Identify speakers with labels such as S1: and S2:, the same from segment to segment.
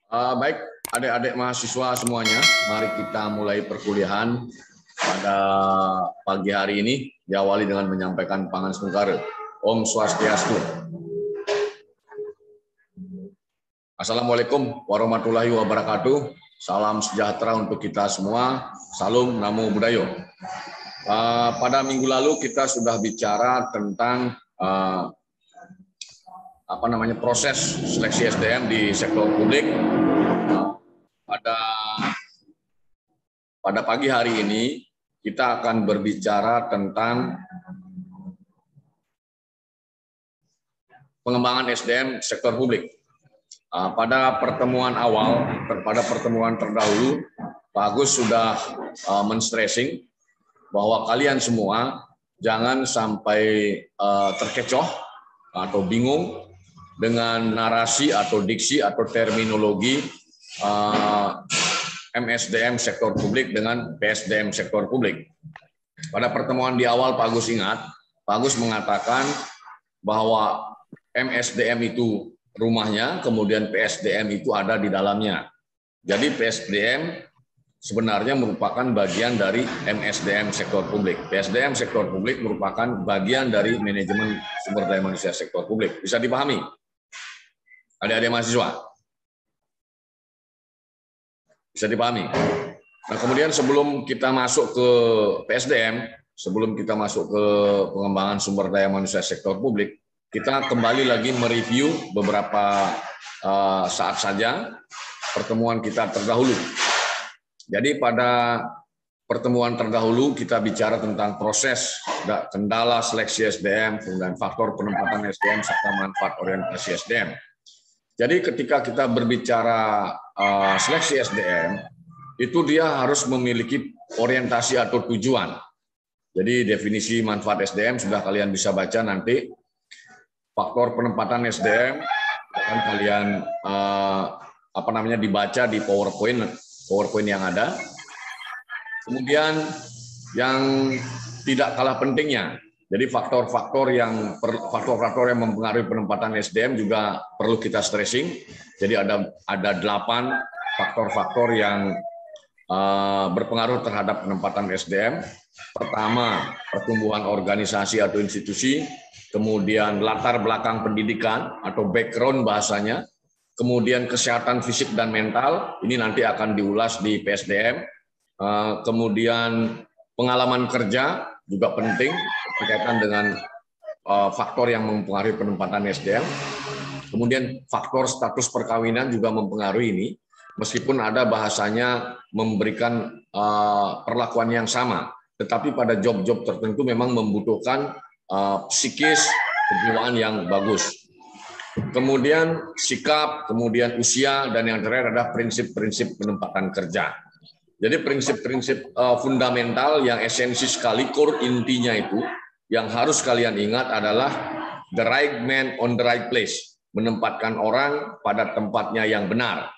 S1: Baik, adik-adik mahasiswa semuanya, mari kita mulai perkuliahan pada pagi hari ini, diawali dengan menyampaikan Pangan Sengkara. Om Swastiastu. Assalamualaikum warahmatullahi wabarakatuh. Salam sejahtera untuk kita semua. Salam Namo Buddhaya. Pada minggu lalu kita sudah bicara tentang proses seleksi SDM di sektor publik. Pada pagi hari ini kita akan berbicara tentang pengembangan SDM sektor publik. Pada pertemuan terdahulu, Pak Agus sudah men-stressing bahwa kalian semua jangan sampai terkecoh atau bingung dengan narasi atau diksi atau terminologi MSDM sektor publik dengan PSDM sektor publik. Pada pertemuan di awal Pak Agus ingat, Pak Agus mengatakan bahwa MSDM itu rumahnya, kemudian PSDM itu ada di dalamnya. Jadi PSDM sebenarnya merupakan bagian dari MSDM sektor publik. PSDM sektor publik merupakan bagian dari manajemen sumber daya manusia sektor publik. Bisa dipahami? Adik-adik mahasiswa? Bisa dipahami? Nah, kemudian sebelum kita masuk ke PSDM, sebelum kita masuk ke pengembangan sumber daya manusia sektor publik, kita kembali lagi mereview beberapa saat saja pertemuan kita terdahulu. Jadi pada pertemuan terdahulu kita bicara tentang proses kendala seleksi SDM, kemudian faktor penempatan SDM, serta manfaat orientasi SDM. Jadi ketika kita berbicara seleksi SDM, itu dia harus memiliki orientasi atau tujuan. Jadi definisi manfaat SDM sudah kalian bisa baca nanti. Faktor penempatan SDM akan kalian dibaca di PowerPoint yang ada. Kemudian yang tidak kalah pentingnya, jadi faktor-faktor yang mempengaruhi penempatan SDM juga perlu kita stressing. Jadi ada 8 faktor-faktor yang berpengaruh terhadap penempatan SDM. Pertama, pertumbuhan organisasi atau institusi, kemudian latar belakang pendidikan atau background bahasanya, kemudian kesehatan fisik dan mental, ini nanti akan diulas di PSDM, kemudian pengalaman kerja juga penting berkaitan dengan faktor yang mempengaruhi penempatan SDM, kemudian faktor status perkawinan juga mempengaruhi ini, meskipun ada bahasanya memberikan perlakuan yang sama, tetapi pada job-job tertentu memang membutuhkan psikis, kejiwaan yang bagus. Kemudian sikap, kemudian usia, dan yang terakhir adalah prinsip-prinsip penempatan kerja. Jadi prinsip-prinsip fundamental yang esensi sekali, core intinya itu, yang harus kalian ingat adalah the right man on the right place. Menempatkan orang pada tempatnya yang benar,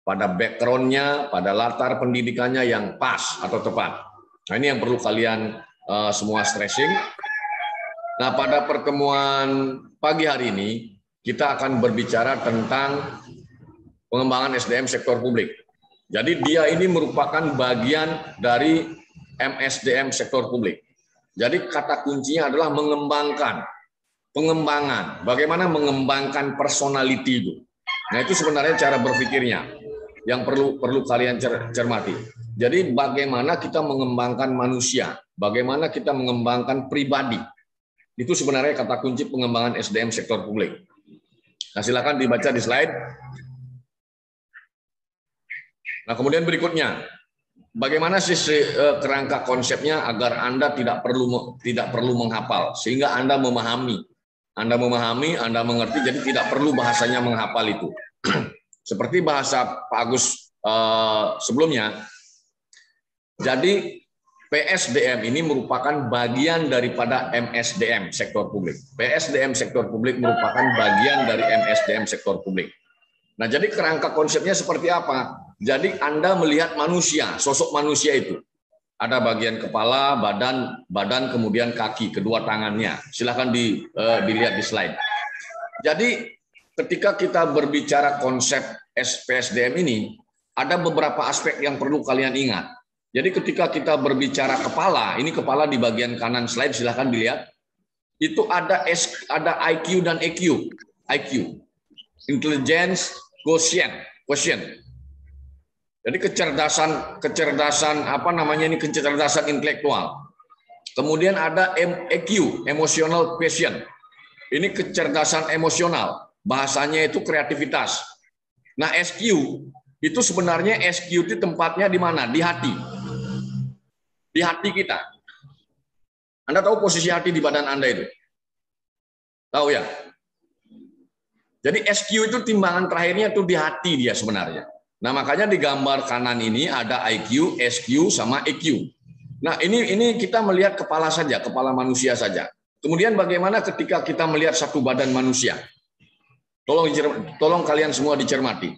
S1: pada background-nya, pada latar pendidikannya yang pas atau tepat. Nah, ini yang perlu kalian semua stressing. Nah, pada pertemuan pagi hari ini, kita akan berbicara tentang pengembangan SDM sektor publik. Jadi dia ini merupakan bagian dari MSDM sektor publik. Jadi kata kuncinya adalah pengembangan. Bagaimana mengembangkan personality itu. Nah, itu sebenarnya cara berpikirnya yang perlu kalian cermati. Jadi bagaimana kita mengembangkan manusia, bagaimana kita mengembangkan pribadi. Itu sebenarnya kata kunci pengembangan SDM sektor publik. Nah, silakan dibaca di slide. Nah, kemudian berikutnya, bagaimana sih kerangka konsepnya agar Anda tidak perlu menghafal, sehingga Anda memahami, Anda mengerti, jadi tidak perlu bahasanya menghafal itu. Seperti bahasa Pak Agus sebelumnya, jadi PSDM ini merupakan bagian daripada MSDM sektor publik. PSDM sektor publik merupakan bagian dari MSDM sektor publik. Nah, jadi kerangka konsepnya seperti apa? Jadi Anda melihat manusia, sosok manusia itu. Ada bagian kepala, badan, kemudian kaki, kedua tangannya. Silahkan dilihat di slide. Jadi ketika kita berbicara konsep PSDM ini, ada beberapa aspek yang perlu kalian ingat. Jadi ketika kita berbicara kepala, ini kepala di bagian kanan slide, silahkan dilihat. Itu ada IQ dan EQ. IQ, intelligence quotient. Jadi kecerdasan apa namanya ini, kecerdasan intelektual. Kemudian ada EQ, emotional quotient. Ini kecerdasan emosional. Bahasanya itu kreativitas. Nah, SQ itu sebenarnya SQ itu tempatnya di mana? Di hati. Di hati kita. Anda tahu posisi hati di badan Anda itu? Tahu ya? Jadi SQ itu timbangan terakhirnya itu di hati dia sebenarnya. Nah, makanya di gambar kanan ini ada IQ, SQ, sama EQ. Nah, ini kita melihat kepala saja, kepala manusia saja. Kemudian bagaimana ketika kita melihat satu badan manusia? Tolong kalian semua dicermati.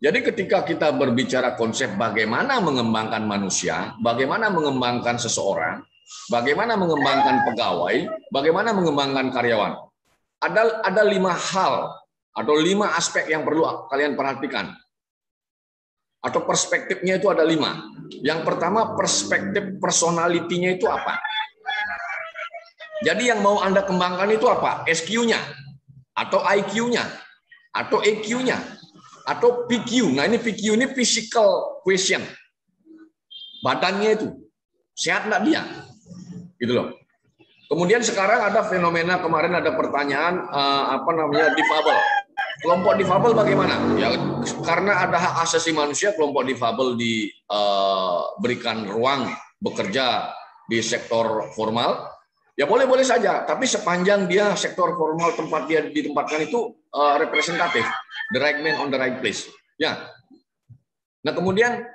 S1: Jadi ketika kita berbicara konsep bagaimana mengembangkan manusia, bagaimana mengembangkan seseorang, bagaimana mengembangkan pegawai, bagaimana mengembangkan karyawan. Ada 5 hal atau 5 aspek yang perlu kalian perhatikan. Atau perspektifnya itu ada 5. Yang pertama, perspektif personalitinya itu apa? Jadi yang mau Anda kembangkan itu apa? SQ-nya, atau IQ-nya, atau EQ-nya, atau PQ. Nah, ini PQ ini physical quotient. Badannya itu sehat nggak dia? Gitu loh. Kemudian sekarang ada fenomena, kemarin ada pertanyaan difabel. Kelompok difabel bagaimana? Ya, karena ada hak asasi manusia, kelompok difabel diberikan ruang bekerja di sektor formal. Ya boleh-boleh saja, tapi sepanjang dia sektor formal tempat dia ditempatkan itu representatif, the right man on the right place. Ya. Nah, kemudian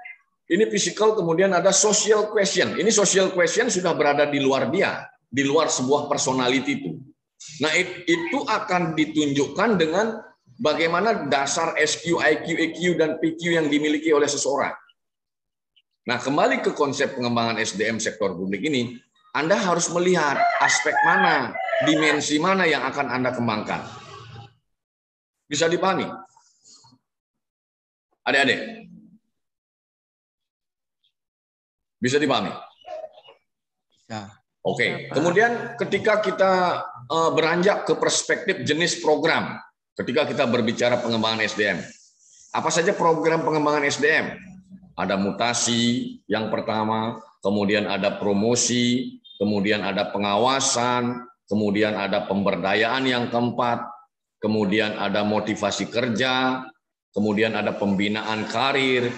S1: ini physical, kemudian ada social question. Ini social question sudah berada di luar dia, di luar sebuah personality itu. Nah, itu akan ditunjukkan dengan bagaimana dasar SQ, IQ, EQ, dan PQ yang dimiliki oleh seseorang. Nah, kembali ke konsep pengembangan SDM sektor publik ini, Anda harus melihat aspek mana, dimensi mana yang akan Anda kembangkan. Bisa dipahami? Adik-adik? Bisa dipahami?
S2: Bisa.
S1: Oke. Kemudian ketika kita beranjak ke perspektif jenis program, ketika kita berbicara pengembangan SDM, apa saja program pengembangan SDM? Ada mutasi yang pertama, kemudian ada promosi, kemudian ada pengawasan, kemudian ada pemberdayaan yang keempat, kemudian ada motivasi kerja, kemudian ada pembinaan karir,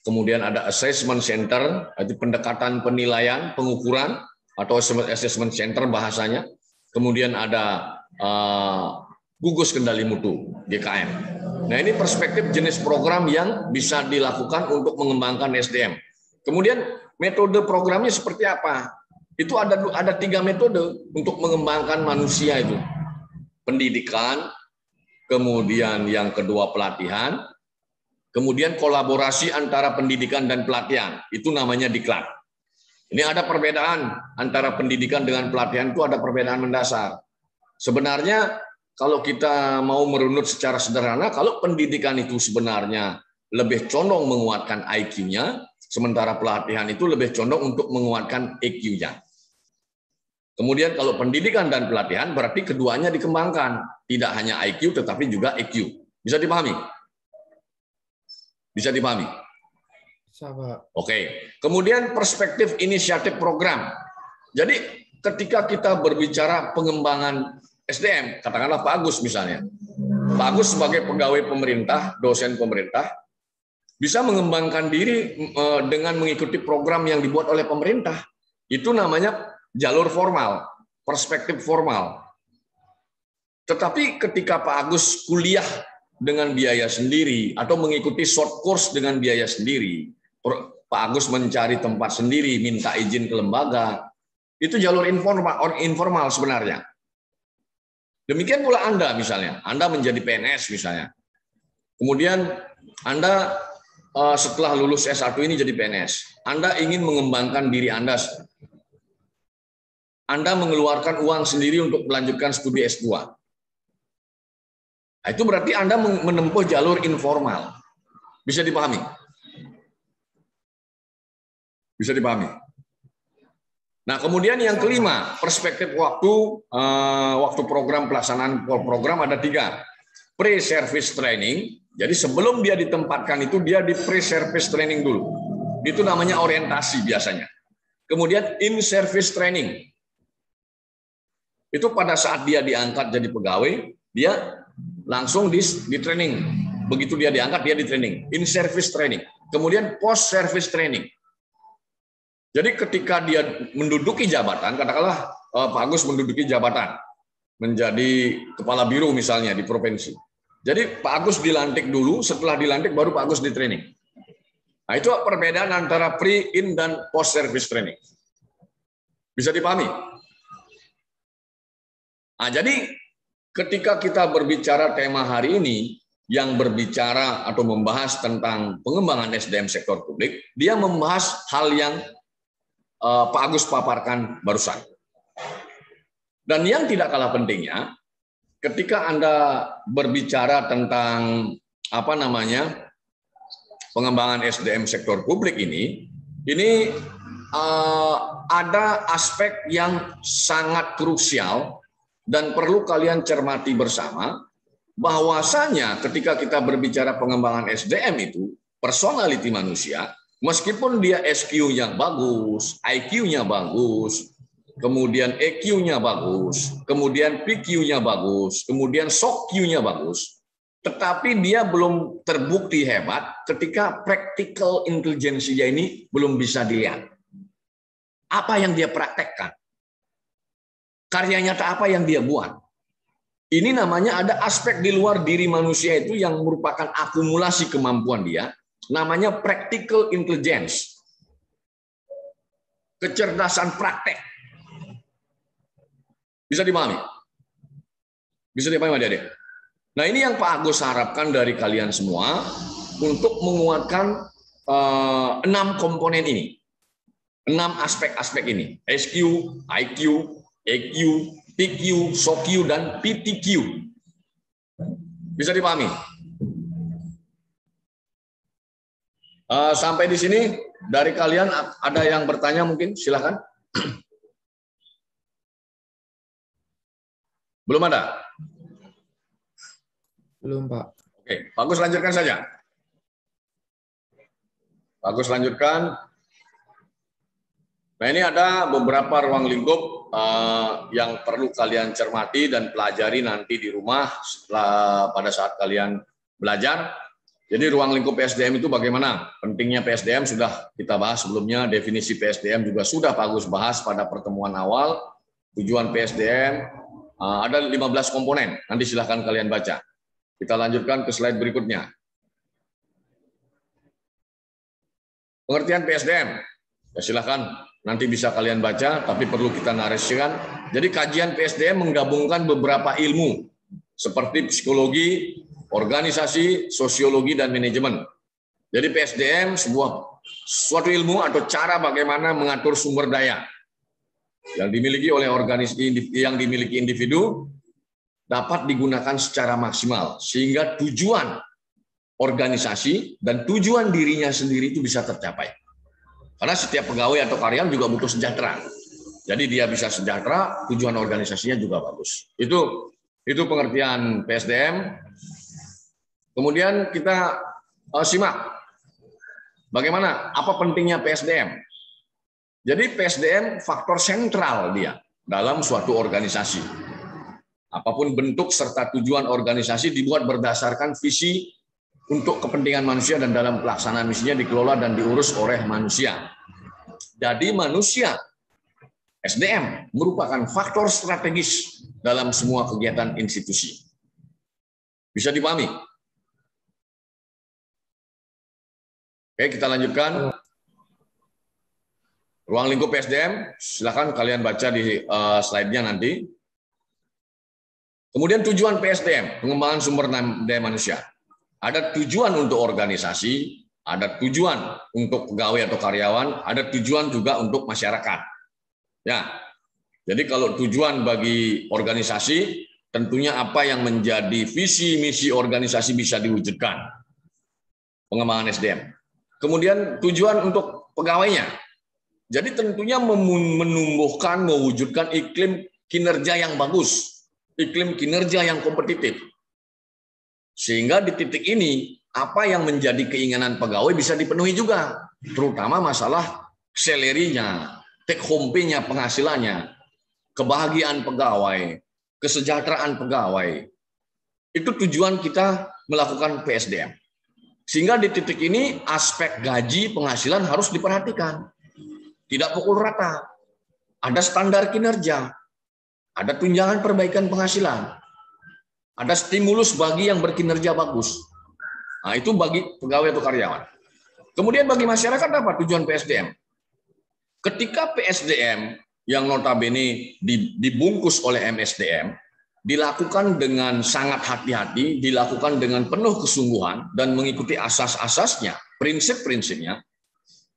S1: kemudian ada assessment center, itu pendekatan penilaian, pengukuran, atau assessment center bahasanya, kemudian ada gugus kendali mutu, GKM. Nah, ini perspektif jenis program yang bisa dilakukan untuk mengembangkan SDM. Kemudian metode programnya seperti apa? Itu ada 3 metode untuk mengembangkan manusia itu. Pendidikan, kemudian yang kedua pelatihan, kemudian kolaborasi antara pendidikan dan pelatihan. Itu namanya diklat. Ini ada perbedaan antara pendidikan dengan pelatihan, itu ada perbedaan mendasar. Sebenarnya kalau kita mau merunut secara sederhana, kalau pendidikan itu sebenarnya lebih condong menguatkan IQ-nya, sementara pelatihan itu lebih condong untuk menguatkan EQ-nya. Kemudian kalau pendidikan dan pelatihan berarti keduanya dikembangkan, tidak hanya IQ tetapi juga EQ. Bisa dipahami? Bisa dipahami?
S2: Bisa, Pak.
S1: Oke. Kemudian perspektif inisiatif program. Jadi ketika kita berbicara pengembangan SDM, katakanlah Pak Agus misalnya. Pak Agus sebagai pegawai pemerintah, dosen pemerintah, bisa mengembangkan diri dengan mengikuti program yang dibuat oleh pemerintah. Itu namanya jalur formal, perspektif formal. Tetapi ketika Pak Agus kuliah dengan biaya sendiri atau mengikuti short course dengan biaya sendiri, Pak Agus mencari tempat sendiri, minta izin ke lembaga, itu jalur informal sebenarnya. Demikian pula Anda misalnya, Anda menjadi PNS misalnya. Kemudian Anda setelah lulus S1 ini jadi PNS. Anda ingin mengembangkan diri Anda. Anda mengeluarkan uang sendiri untuk melanjutkan studi S2. Nah, itu berarti Anda menempuh jalur informal. Bisa dipahami? Bisa dipahami. Nah, kemudian yang kelima, perspektif waktu program pelaksanaan program ada 3. Pre-service training. Jadi sebelum dia ditempatkan itu dia di pre-service training dulu. Itu namanya orientasi biasanya. Kemudian in-service training. Itu pada saat dia diangkat jadi pegawai, dia langsung di training. Begitu dia diangkat, dia di training. In-service training. Kemudian post-service training. Jadi ketika dia menduduki jabatan, katakanlah Pak Agus menduduki jabatan, menjadi kepala biro misalnya di provinsi. Jadi Pak Agus dilantik dulu, setelah dilantik baru Pak Agus di training. Nah, itu perbedaan antara pre, in, dan post-service training. Bisa dipahami? Nah, jadi ketika kita berbicara tema hari ini, yang berbicara atau membahas tentang pengembangan SDM sektor publik, dia membahas hal yang Pak Agus paparkan barusan. Dan yang tidak kalah pentingnya, ketika Anda berbicara tentang pengembangan SDM sektor publik ini ada aspek yang sangat krusial dan perlu kalian cermati bersama, bahwasanya ketika kita berbicara pengembangan SDM itu, personality manusia, meskipun dia SQ-nya bagus, IQ-nya bagus, kemudian EQ-nya bagus, kemudian PQ-nya bagus, kemudian SOQ-nya bagus, tetapi dia belum terbukti hebat ketika practical intelligence-nya ini belum bisa dilihat. Apa yang dia praktekkan? Karya nyata apa yang dia buat? Ini namanya ada aspek di luar diri manusia itu yang merupakan akumulasi kemampuan dia, namanya practical intelligence. Kecerdasan praktek. Bisa dipahami? Bisa dipahami adik-adik? Nah, ini yang Pak Agus harapkan dari kalian semua untuk menguatkan 6 komponen ini. 6 aspek-aspek ini. SQ, IQ, EQ, PQ, SOQ, dan PTQ. Bisa dipahami? Sampai di sini dari kalian ada yang bertanya mungkin? Silakan. Belum ada?
S2: Belum, Pak.
S1: Oke, bagus, lanjutkan saja. Bagus, lanjutkan. Nah, ini ada beberapa ruang lingkup yang perlu kalian cermati dan pelajari nanti di rumah pada saat kalian belajar. Jadi ruang lingkup PSDM itu bagaimana? Pentingnya PSDM sudah kita bahas sebelumnya, definisi PSDM juga sudah Pak Agus bahas pada pertemuan awal. Tujuan PSDM ada 15 komponen, nanti silahkan kalian baca. Kita lanjutkan ke slide berikutnya. Pengertian PSDM, ya silahkan nanti bisa kalian baca, tapi perlu kita narasikan. Jadi kajian PSDM menggabungkan beberapa ilmu, seperti psikologi, organisasi, sosiologi, dan manajemen. Jadi PSDM suatu ilmu atau cara bagaimana mengatur sumber daya yang dimiliki oleh yang dimiliki individu dapat digunakan secara maksimal sehingga tujuan organisasi dan tujuan dirinya sendiri itu bisa tercapai. Karena setiap pegawai atau karyawan juga butuh sejahtera. Jadi dia bisa sejahtera, tujuan organisasinya juga bagus. Itu pengertian PSDM. Kemudian kita simak bagaimana, apa pentingnya PSDM. Jadi PSDM faktor sentral dia dalam suatu organisasi. Apapun bentuk serta tujuan organisasi dibuat berdasarkan visi untuk kepentingan manusia dan dalam pelaksanaan misinya dikelola dan diurus oleh manusia. Jadi manusia, SDM, merupakan faktor strategis dalam semua kegiatan institusi. Bisa dipahami? Oke, kita lanjutkan. Ruang lingkup PSDM, silakan kalian baca di slide-nya nanti. Kemudian tujuan PSDM, pengembangan sumber daya manusia. Ada tujuan untuk organisasi, ada tujuan untuk pegawai atau karyawan, ada tujuan juga untuk masyarakat. Ya, jadi kalau tujuan bagi organisasi, tentunya apa yang menjadi visi misi organisasi bisa diwujudkan. Pengembangan SDM. Kemudian tujuan untuk pegawainya. Jadi tentunya menumbuhkan, mewujudkan iklim kinerja yang bagus, iklim kinerja yang kompetitif. Sehingga di titik ini, apa yang menjadi keinginan pegawai bisa dipenuhi juga, terutama masalah salary-nya, take home pay-nya, penghasilannya, kebahagiaan pegawai, kesejahteraan pegawai. Itu tujuan kita melakukan PSDM. Sehingga di titik ini aspek gaji penghasilan harus diperhatikan. Tidak pukul rata. Ada standar kinerja. Ada tunjangan perbaikan penghasilan. Ada stimulus bagi yang berkinerja bagus. Nah, itu bagi pegawai atau karyawan. Kemudian bagi masyarakat apa tujuan PSDM? Ketika PSDM yang notabene dibungkus oleh MSDM, dilakukan dengan sangat hati-hati, dilakukan dengan penuh kesungguhan, dan mengikuti asas-asasnya, prinsip-prinsipnya,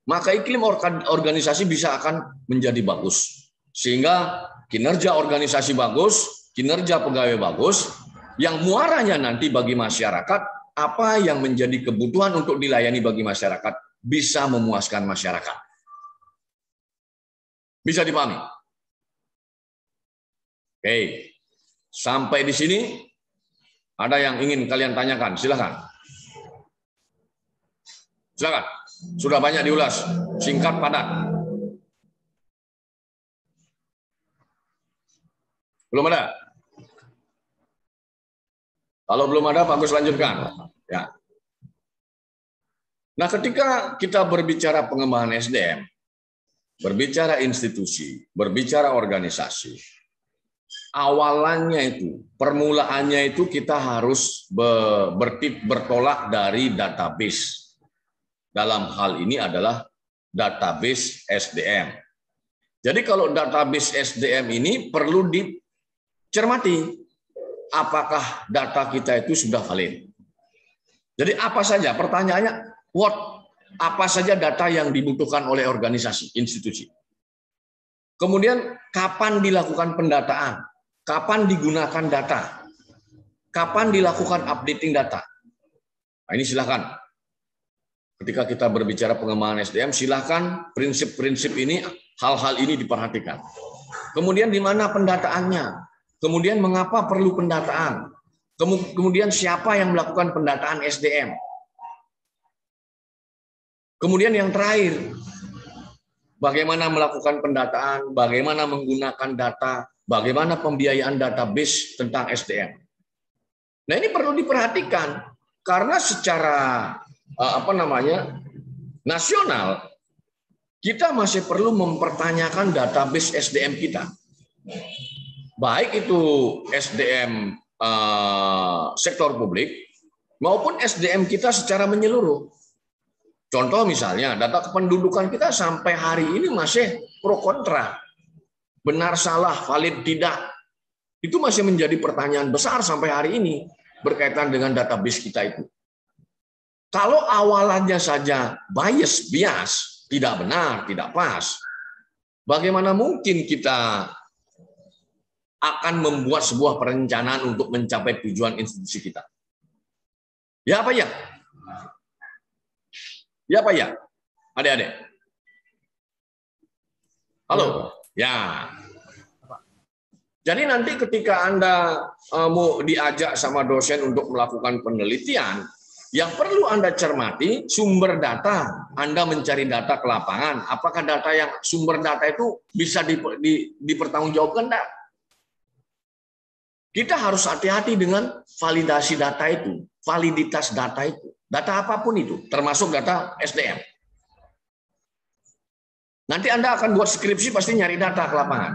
S1: maka iklim organisasi bisa akan menjadi bagus. Sehingga kinerja organisasi bagus, kinerja pegawai bagus, yang muaranya nanti bagi masyarakat, apa yang menjadi kebutuhan untuk dilayani bagi masyarakat, bisa memuaskan masyarakat. Bisa dipahami? Oke. Sampai di sini, ada yang ingin kalian tanyakan? Silakan. Silakan. Sudah banyak diulas. Singkat, padat. Belum ada? Kalau belum ada, Pak Gus lanjutkan. Ya. Nah, ketika kita berbicara pengembangan SDM, berbicara institusi, berbicara organisasi, awalannya itu, permulaannya itu kita harus bertolak dari database. Dalam hal ini adalah database SDM. Jadi kalau database SDM ini perlu dicermati. Apakah data kita itu sudah valid? Jadi apa saja? Pertanyaannya, apa saja data yang dibutuhkan oleh organisasi, institusi? Kemudian, kapan dilakukan pendataan? Kapan digunakan data? Kapan dilakukan updating data? Nah, ini silakan. Ketika kita berbicara pengembangan SDM, silakan prinsip-prinsip ini, hal-hal ini diperhatikan. Kemudian di mana pendataannya? Kemudian mengapa perlu pendataan? Kemudian siapa yang melakukan pendataan SDM? Kemudian yang terakhir, bagaimana melakukan pendataan, bagaimana menggunakan data, bagaimana pembiayaan database tentang SDM. Nah, ini perlu diperhatikan karena secara nasional kita masih perlu mempertanyakan database SDM kita. Baik itu SDM sektor publik maupun SDM kita secara menyeluruh. Contoh misalnya data kependudukan kita sampai hari ini masih pro kontra. Benar salah, valid tidak. Itu masih menjadi pertanyaan besar sampai hari ini berkaitan dengan database kita itu. Kalau awalannya saja bias, tidak benar, tidak pas, bagaimana mungkin kita akan membuat sebuah perencanaan untuk mencapai tujuan institusi kita? Ya apa ya? Ya apa ya? Adik-adik. Halo? Ya. Jadi nanti ketika Anda mau diajak sama dosen untuk melakukan penelitian, yang perlu Anda cermati sumber data. Anda mencari data ke lapangan. Apakah data yang sumber data itu bisa dipertanggungjawabkan? Enggak? Kita harus hati-hati dengan validasi data itu, validitas data itu. Data apapun itu, termasuk data SDM. Nanti Anda akan buat skripsi pasti nyari data ke lapangan.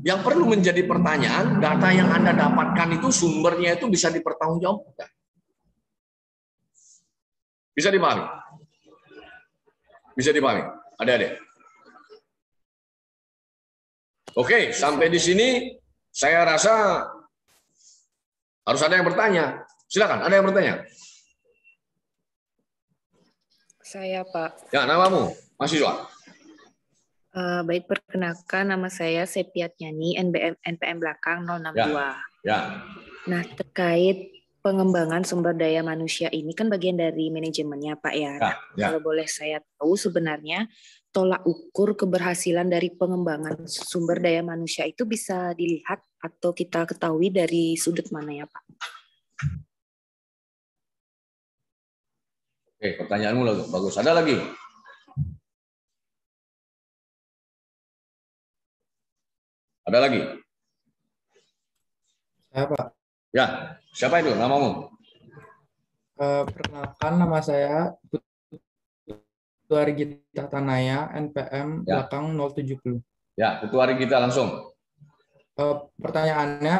S1: Yang perlu menjadi pertanyaan, data yang Anda dapatkan itu sumbernya itu bisa dipertanggungjawabkan. Bisa dipahami? Bisa dipahami? Adik-adik. Oke, sampai di sini saya rasa harus ada yang bertanya. Silakan, ada yang bertanya?
S3: Saya, Pak.
S1: Ya, namamu, mahasiswa.
S3: Baik, perkenalkan nama saya Sepiat Yani, NPM belakang 062.
S1: Ya.
S3: Nah, terkait pengembangan sumber daya manusia ini kan bagian dari manajemennya, Pak ya.
S1: Ya, ya.
S3: Kalau boleh saya tahu sebenarnya tolak ukur keberhasilan dari pengembangan sumber daya manusia itu bisa dilihat atau kita ketahui dari sudut mana ya, Pak?
S1: Oke, pertanyaanmu bagus. Ada lagi? Ada lagi?
S2: Saya, Pak.
S1: Ya, siapa itu namamu?
S2: Perkenalkan, nama saya Putu Arigita Tanaya, NPM
S1: Ya.
S2: belakang 070.
S1: Ya, Putu Arigita langsung.
S2: Pertanyaannya,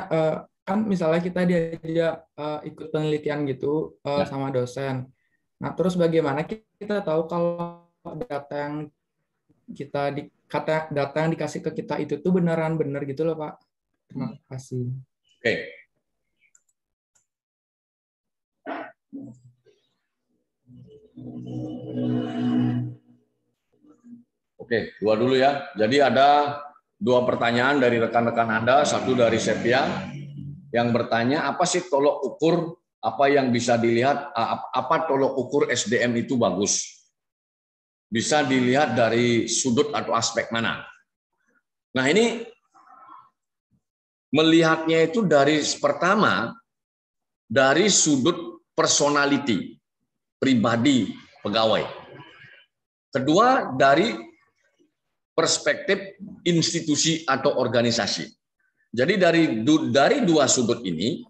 S2: kan misalnya kita diajak ikut penelitian gitu
S1: Ya.
S2: sama dosen. Nah, terus bagaimana kita tahu kalau data yang data yang dikasih ke kita itu tuh beneran bener gitu loh, Pak? Terima kasih.
S1: Oke. Oke, dua dulu ya. Jadi ada dua pertanyaan dari rekan-rekan Anda, satu dari Sepia yang bertanya apa sih tolok ukur, apa yang bisa dilihat, apa tolok ukur SDM itu bagus? Bisa dilihat dari sudut atau aspek mana? Nah, ini melihatnya itu dari pertama dari sudut personality, pribadi pegawai. Kedua dari perspektif institusi atau organisasi. Jadi dari dua sudut ini,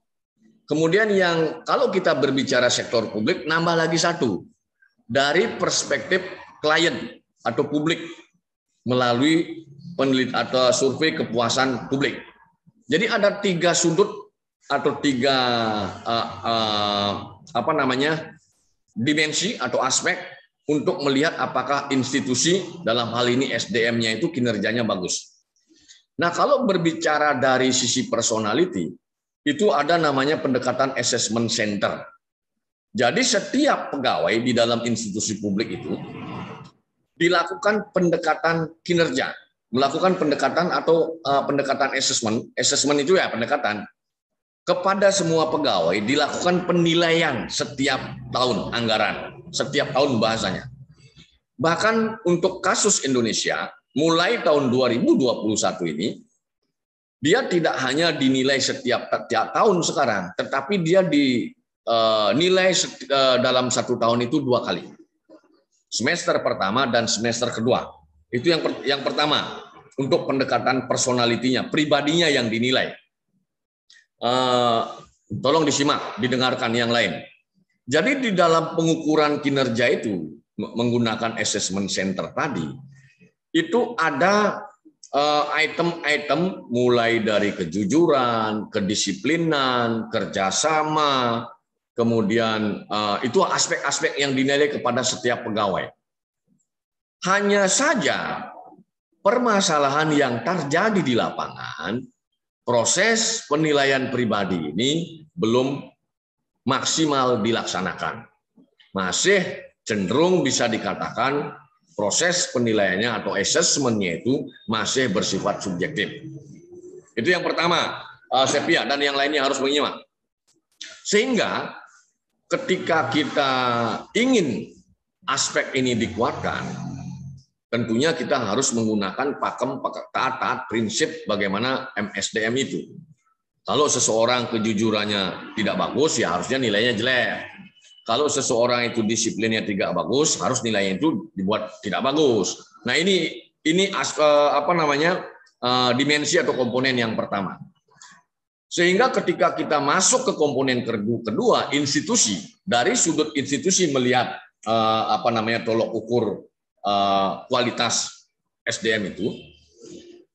S1: kemudian yang kalau kita berbicara sektor publik, nambah lagi satu. Dari perspektif klien atau publik melalui penelitian atau survei kepuasan publik. Jadi ada tiga sudut atau tiga dimensi atau aspek untuk melihat apakah institusi dalam hal ini SDM-nya itu kinerjanya bagus. Nah, kalau berbicara dari sisi personality, itu ada namanya pendekatan assessment center. Jadi setiap pegawai di dalam institusi publik itu dilakukan pendekatan kinerja, melakukan pendekatan atau pendekatan assessment itu ya pendekatan kepada semua pegawai, dilakukan penilaian setiap tahun anggaran, setiap tahun bahasanya. Bahkan untuk kasus Indonesia, mulai tahun 2021 ini, dia tidak hanya dinilai setiap tahun sekarang, tetapi dia dinilai dalam satu tahun itu dua kali. Semester pertama dan semester kedua. Itu yang pertama, untuk pendekatan personalitinya, pribadinya yang dinilai. Tolong disimak, didengarkan yang lain. Jadi di dalam pengukuran kinerja itu menggunakan assessment center tadi, itu ada item-item mulai dari kejujuran, kedisiplinan, kerjasama, kemudian itu aspek-aspek yang dinilai kepada setiap pegawai. Hanya saja permasalahan yang terjadi di lapangan, proses penilaian pribadi ini belum maksimal dilaksanakan. Masih cenderung bisa dikatakan proses penilaiannya atau assessment-nya itu masih bersifat subjektif. Itu yang pertama, Sepia dan yang lainnya harus menyimak. Sehingga ketika kita ingin aspek ini dikuatkan, tentunya kita harus menggunakan pakem taat prinsip bagaimana MSDM itu. Kalau seseorang kejujurannya tidak bagus, ya harusnya nilainya jelek. Kalau seseorang itu disiplinnya tidak bagus, harus nilainya itu dibuat tidak bagus. Nah ini dimensi atau komponen yang pertama. Sehingga ketika kita masuk ke komponen kedua, institusi, dari sudut institusi melihat tolok ukur kualitas SDM itu,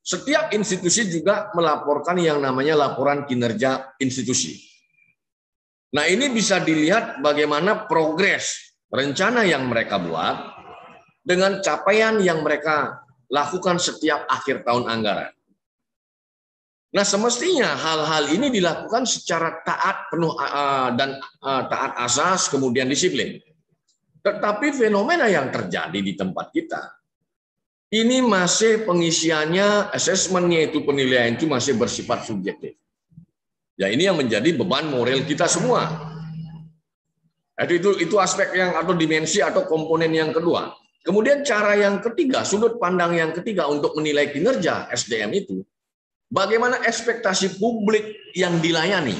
S1: setiap institusi juga melaporkan yang namanya laporan kinerja institusi. Nah, ini bisa dilihat bagaimana progres rencana yang mereka buat dengan capaian yang mereka lakukan setiap akhir tahun anggaran. Nah, semestinya hal-hal ini dilakukan secara taat penuh dan taat asas, kemudian disiplin. Tetapi fenomena yang terjadi di tempat kita, ini masih pengisiannya, asesmennya itu, penilaian itu masih bersifat subjektif. Ya ini yang menjadi beban moral kita semua. Itu aspek yang atau dimensi atau komponen yang kedua. Kemudian cara yang ketiga, sudut pandang yang ketiga untuk menilai kinerja SDM itu, bagaimana ekspektasi publik yang dilayani,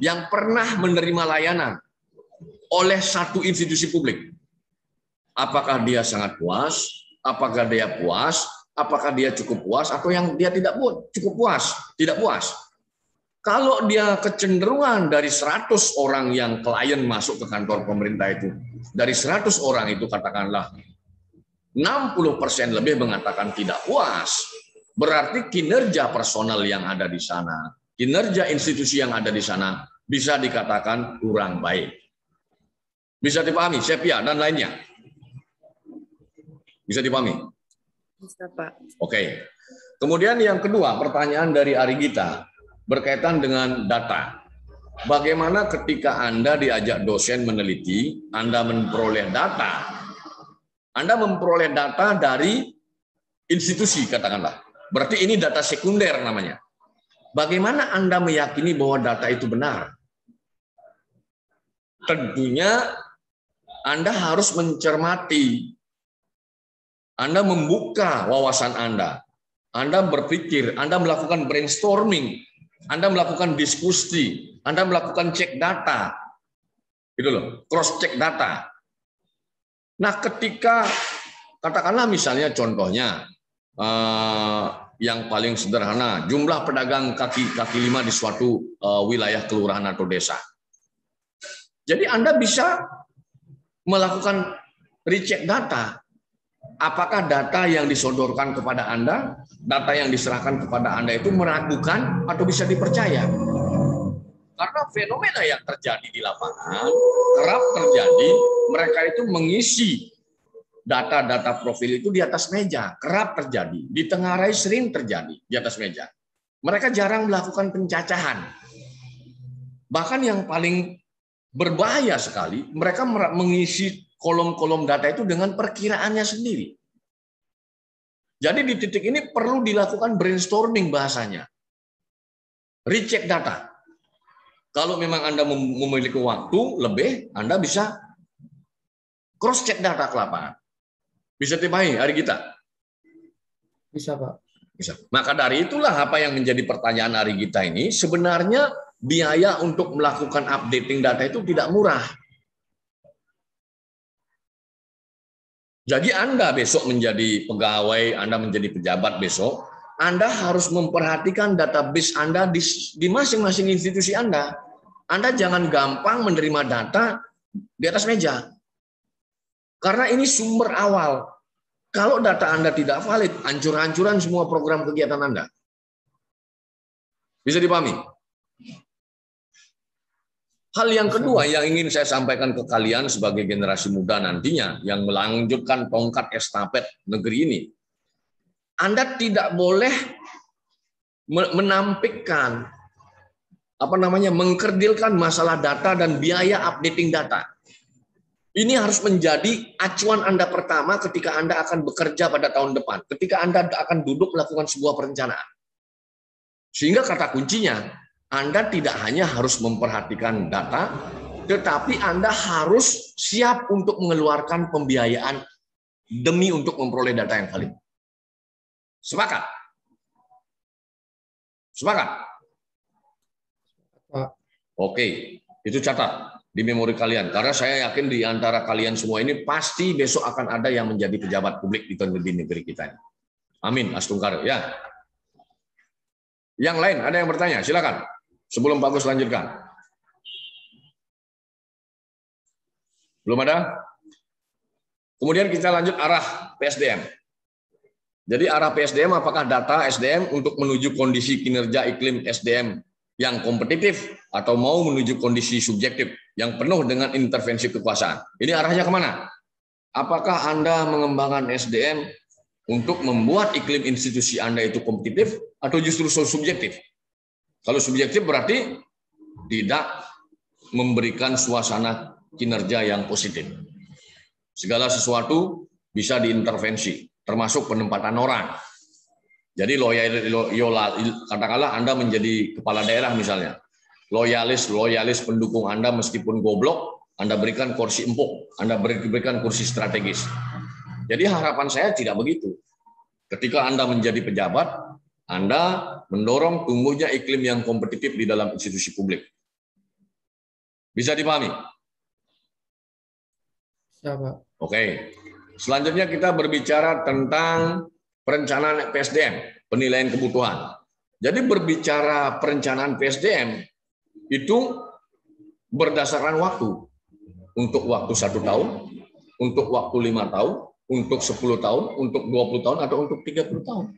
S1: yang pernah menerima layanan oleh satu institusi publik. Apakah dia sangat puas, apakah dia puas, apakah dia cukup puas, atau yang dia tidak cukup puas, tidak puas. Kalau dia kecenderungan dari 100 orang yang klien masuk ke kantor pemerintah itu, dari 100 orang itu katakanlah 60% lebih mengatakan tidak puas, berarti kinerja personal yang ada di sana, kinerja institusi yang ada di sana bisa dikatakan kurang baik. Bisa dipahami, Sepia dan lainnya? Bisa dipahami?
S3: Bisa, Pak.
S1: Oke. Kemudian yang kedua, pertanyaan dari Arigita berkaitan dengan data. Bagaimana ketika Anda diajak dosen meneliti, Anda memperoleh data. Anda memperoleh data dari institusi, katakanlah. Berarti ini data sekunder namanya. Bagaimana Anda meyakini bahwa data itu benar? Tentunya Anda harus mencermati. Anda membuka wawasan Anda. Anda berpikir, Anda melakukan brainstorming, Anda melakukan diskusi, Anda melakukan cek data. Gitu loh, cross check data. Nah, ketika katakanlah misalnya contohnya yang paling sederhana, jumlah pedagang kaki lima di suatu wilayah kelurahan atau desa. Jadi Anda bisa melakukan recheck data. Apakah data yang disodorkan kepada Anda, data yang diserahkan kepada Anda itu meragukan atau bisa dipercaya? Karena fenomena yang terjadi di lapangan kerap terjadi, mereka itu mengisi data-data profil itu di atas meja, kerap terjadi, ditengarai sering terjadi di atas meja. Mereka jarang melakukan pencacahan. Bahkan yang paling berbahaya sekali, mereka mengisi kolom-kolom data itu dengan perkiraannya sendiri. Jadi di titik ini perlu dilakukan brainstorming bahasanya. Recheck data. Kalau memang Anda memiliki waktu lebih, Anda bisa cross-check data ke lapangan. Bisa dipahami hari kita?
S2: Bisa, Pak.
S1: Bisa. Maka dari itulah apa yang menjadi pertanyaan hari kita ini, sebenarnya biaya untuk melakukan updating data itu tidak murah. Jadi Anda besok menjadi pegawai, Anda menjadi pejabat besok, Anda harus memperhatikan database Anda di masing-masing institusi Anda. Anda jangan gampang menerima data di atas meja. Karena ini sumber awal. Kalau data Anda tidak valid, hancur-hancuran semua program kegiatan Anda. Bisa dipahami? Hal yang kedua yang ingin saya sampaikan ke kalian sebagai generasi muda nantinya yang melanjutkan tongkat estafet negeri ini. Anda tidak boleh menampikkan mengkerdilkan masalah data dan biaya updating data. Ini harus menjadi acuan Anda pertama ketika Anda akan bekerja pada tahun depan, ketika Anda akan duduk melakukan sebuah perencanaan. Sehingga kata kuncinya, Anda tidak hanya harus memperhatikan data, tetapi Anda harus siap untuk mengeluarkan pembiayaan demi untuk memperoleh data yang valid. Sepakat? Sepakat? Oke, itu catat di memori kalian. Karena saya yakin di antara kalian semua ini pasti besok akan ada yang menjadi pejabat publik di negeri kita. Amin, astungkar. Ya. Yang lain ada yang bertanya? Silakan. Sebelum Pak Gus lanjutkan. Belum ada? Kemudian kita lanjut arah PSDM. Jadi arah PSDM apakah data SDM untuk menuju kondisi kinerja iklim SDM yang kompetitif atau mau menuju kondisi subjektif yang penuh dengan intervensi kekuasaan. Ini arahnya kemana? Apakah Anda mengembangkan SDM untuk membuat iklim institusi Anda itu kompetitif atau justru subjektif? Kalau subjektif berarti tidak memberikan suasana kinerja yang positif. Segala sesuatu bisa diintervensi, termasuk penempatan orang. Jadi katakanlah Anda menjadi kepala daerah misalnya. loyalis pendukung Anda meskipun goblok, Anda berikan kursi empuk, Anda berikan kursi strategis. Jadi harapan saya tidak begitu. Ketika Anda menjadi pejabat, Anda mendorong tumbuhnya iklim yang kompetitif di dalam institusi publik. Bisa dipahami?
S2: Siapa?
S1: Oke. Selanjutnya kita berbicara tentang perencanaan PSDM, penilaian kebutuhan. Jadi berbicara perencanaan PSDM itu berdasarkan waktu. Untuk waktu 1 tahun, untuk waktu 5 tahun, untuk 10 tahun, untuk 20 tahun, atau untuk 30 tahun.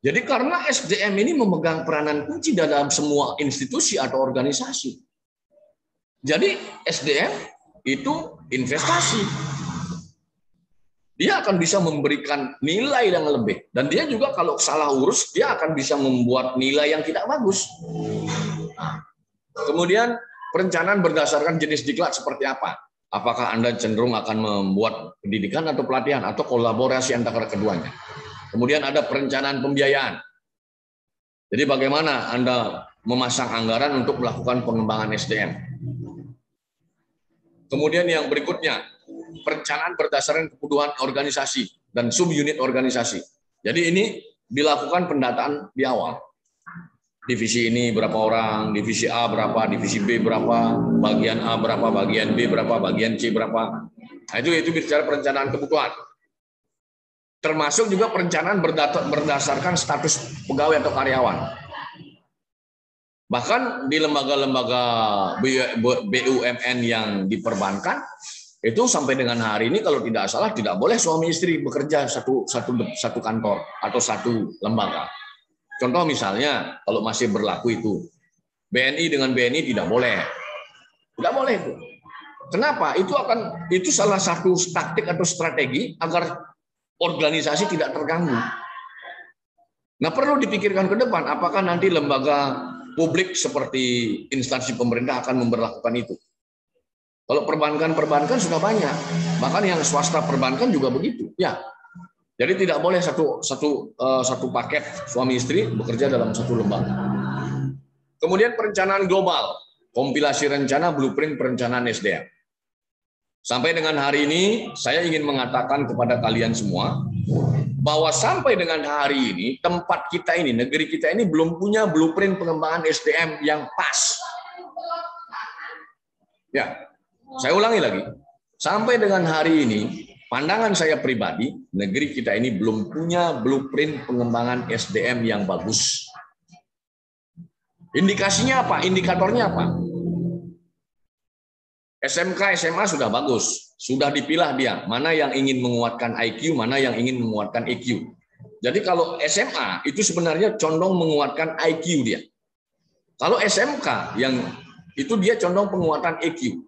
S1: Jadi karena SDM ini memegang peranan kunci dalam semua institusi atau organisasi. Jadi SDM itu investasi. Dia akan bisa memberikan nilai yang lebih. Dan dia juga kalau salah urus, dia akan bisa membuat nilai yang tidak bagus. Kemudian perencanaan berdasarkan jenis diklat seperti apa? Apakah Anda cenderung akan membuat pendidikan atau pelatihan atau kolaborasi antara keduanya? Kemudian ada perencanaan pembiayaan. Jadi bagaimana Anda memasang anggaran untuk melakukan pengembangan SDM? Kemudian yang berikutnya, perencanaan berdasarkan kebutuhan organisasi dan subunit organisasi. Jadi ini dilakukan pendataan di awal. Divisi ini berapa orang, divisi A berapa, divisi B berapa, bagian A berapa, bagian B berapa, bagian C berapa. Nah, itu bicara perencanaan kebutuhan. Termasuk juga perencanaan berdasarkan status pegawai atau karyawan. Bahkan di lembaga-lembaga BUMN yang diperbankan, itu sampai dengan hari ini kalau tidak salah tidak boleh suami istri bekerja satu kantor atau satu lembaga. Contoh misalnya kalau masih berlaku itu BNI dengan BNI tidak boleh itu. Kenapa? Itu salah satu taktik atau strategi agar organisasi tidak terganggu. Nah, perlu dipikirkan ke depan apakah nanti lembaga publik seperti instansi pemerintah akan memberlakukan itu. Kalau perbankan sudah banyak, bahkan yang swasta perbankan juga begitu. Ya, jadi tidak boleh satu paket suami istri bekerja dalam satu lembaga. Kemudian perencanaan global, kompilasi rencana blueprint perencanaan SDM. Sampai dengan hari ini, saya ingin mengatakan kepada kalian semua bahwa sampai dengan hari ini tempat kita ini, negeri kita ini belum punya blueprint pengembangan SDM yang pas. Ya. Saya ulangi lagi, sampai dengan hari ini, pandangan saya pribadi, negeri kita ini belum punya blueprint pengembangan SDM yang bagus. Indikasinya apa? Indikatornya apa? SMK, SMA sudah bagus, sudah dipilah dia, mana yang ingin menguatkan IQ, mana yang ingin menguatkan EQ. Jadi kalau SMA itu sebenarnya condong menguatkan IQ dia. Kalau SMK yang itu dia condong penguatan EQ.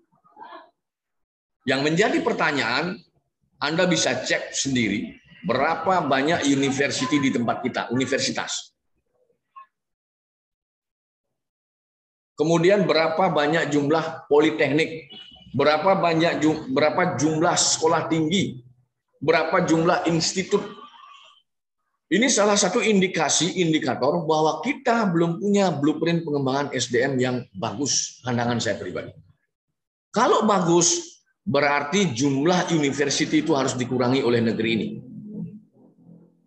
S1: Yang menjadi pertanyaan, Anda bisa cek sendiri berapa banyak university di tempat kita, universitas. Kemudian berapa banyak jumlah politeknik, berapa jumlah sekolah tinggi, berapa jumlah institut. Ini salah satu indikator bahwa kita belum punya blueprint pengembangan SDM yang bagus, pandangan saya pribadi. Kalau bagus, berarti jumlah university itu harus dikurangi oleh negeri ini.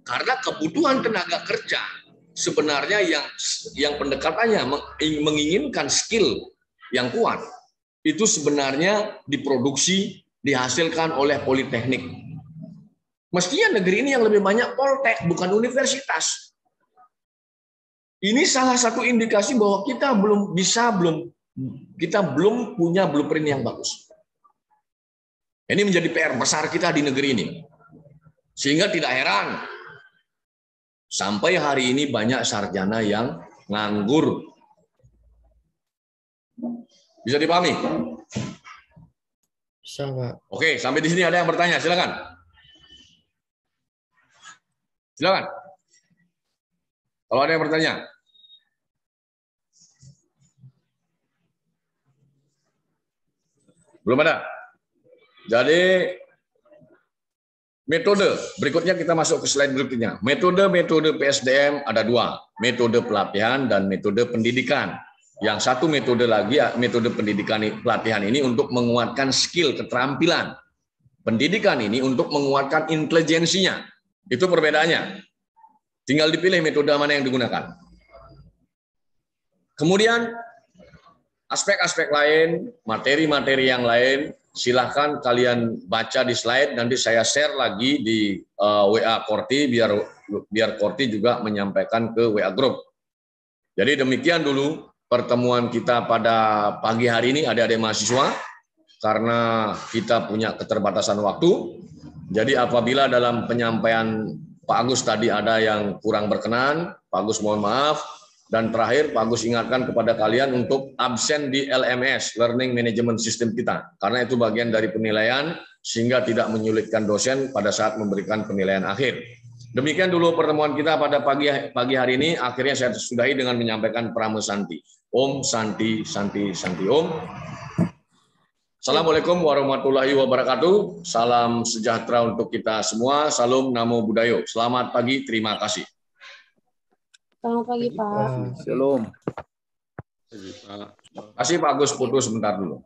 S1: Karena kebutuhan tenaga kerja sebenarnya yang pendekatannya menginginkan skill yang kuat, itu sebenarnya diproduksi, dihasilkan oleh politeknik. Mestinya negeri ini yang lebih banyak poltek, bukan universitas. Ini salah satu indikasi bahwa kita belum punya blueprint yang bagus. Ini menjadi PR besar kita di negeri ini. Sehingga tidak heran sampai hari ini banyak sarjana yang nganggur. Bisa dipahami?
S2: Bisa, Pak.
S1: Oke, sampai di sini ada yang bertanya, silakan. Silakan. Kalau ada yang bertanya. Belum ada? Jadi metode, berikutnya kita masuk ke slide berikutnya. Metode PSDM ada 2, metode pelatihan dan metode pendidikan. Yang satu metode lagi, metode pendidikan pelatihan ini untuk menguatkan skill, keterampilan. Pendidikan ini untuk menguatkan intelijensinya. Itu perbedaannya. Tinggal dipilih metode mana yang digunakan. Kemudian aspek-aspek lain, materi-materi yang lain, silahkan kalian baca di slide, nanti saya share lagi di WA Korti, biar Korti juga menyampaikan ke WA Group. Jadi demikian dulu pertemuan kita pada pagi hari ini, adik-adik mahasiswa, karena kita punya keterbatasan waktu. Jadi apabila dalam penyampaian Pak Agus tadi ada yang kurang berkenan, Pak Agus mohon maaf. Dan terakhir, Pak Agus ingatkan kepada kalian untuk absen di LMS, Learning Management System kita. Karena itu bagian dari penilaian, sehingga tidak menyulitkan dosen pada saat memberikan penilaian akhir. Demikian dulu pertemuan kita pada pagi hari ini. Akhirnya saya sudahi dengan menyampaikan Pramusanti. Om Santi, Santi, Santi Om. Assalamualaikum warahmatullahi wabarakatuh. Salam sejahtera untuk kita semua. Salam Namo Buddhaya. Selamat pagi, terima kasih.
S4: Selamat pagi, Pak.
S5: Shalom.
S1: Terima kasih Pak Agus, putus sebentar dulu.